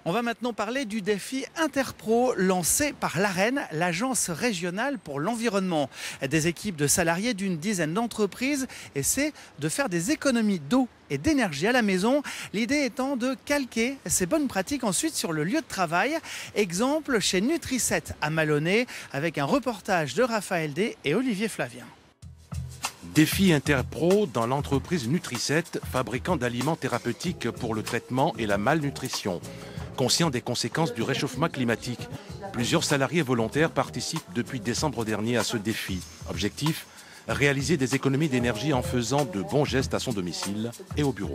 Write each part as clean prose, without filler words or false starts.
On va maintenant parler du défi Interpro lancé par l'AREN, l'Agence régionale pour l'environnement. Des équipes de salariés d'une dizaine d'entreprises essaient de faire des économies d'eau et d'énergie à la maison. L'idée étant de calquer ces bonnes pratiques ensuite sur le lieu de travail. Exemple chez Nutri7 à Malonnet avec un reportage de Raphaël D et Olivier Flavien. Défi Interpro dans l'entreprise Nutri7, fabricant d'aliments thérapeutiques pour le traitement et la malnutrition. Conscient des conséquences du réchauffement climatique, plusieurs salariés volontaires participent depuis décembre dernier à ce défi. Objectif, réaliser des économies d'énergie en faisant de bons gestes à son domicile et au bureau.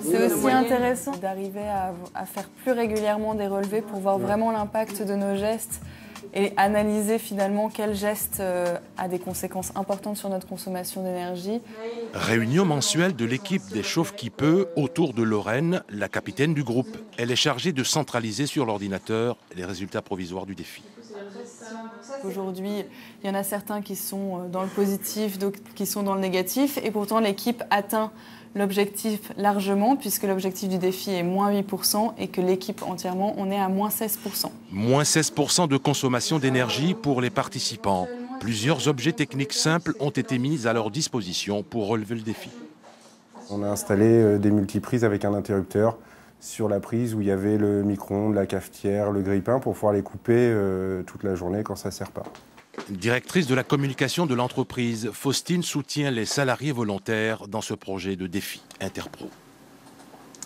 C'est aussi intéressant d'arriver à faire plus régulièrement des relevés pour voir vraiment l'impact de nos gestes et analyser finalement quel geste a des conséquences importantes sur notre consommation d'énergie. Réunion mensuelle de l'équipe des Chauffe qui peut autour de Lorraine, la capitaine du groupe. Elle est chargée de centraliser sur l'ordinateur les résultats provisoires du défi. Aujourd'hui, il y en a certains qui sont dans le positif, d'autres qui sont dans le négatif, et pourtant l'équipe atteint l'objectif largement, puisque l'objectif du défi est moins 8% et que l'équipe entièrement, on est à moins 16%. Moins 16% de consommation d'énergie pour les participants. Plusieurs objets techniques simples ont été mis à leur disposition pour relever le défi. On a installé des multiprises avec un interrupteur sur la prise où il y avait le micro-ondes, la cafetière, le grille-pain pour pouvoir les couper toute la journée quand ça ne sert pas. Directrice de la communication de l'entreprise, Faustine soutient les salariés volontaires dans ce projet de défi Interpro.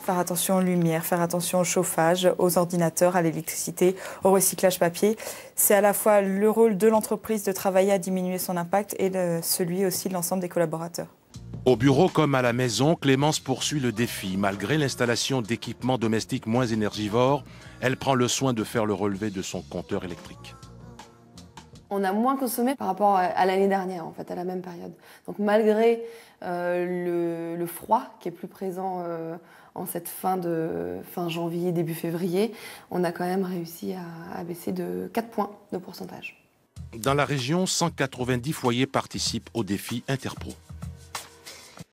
Faire attention aux lumières, faire attention au chauffage, aux ordinateurs, à l'électricité, au recyclage papier. C'est à la fois le rôle de l'entreprise de travailler à diminuer son impact et celui aussi de l'ensemble des collaborateurs. Au bureau comme à la maison, Clémence poursuit le défi. Malgré l'installation d'équipements domestiques moins énergivores, elle prend le soin de faire le relevé de son compteur électrique. On a moins consommé par rapport à l'année dernière, en fait, à la même période. Donc malgré le froid qui est plus présent en cette fin janvier, début février, on a quand même réussi à baisser de 4 points de pourcentage. Dans la région, 190 foyers participent au défi Interpro.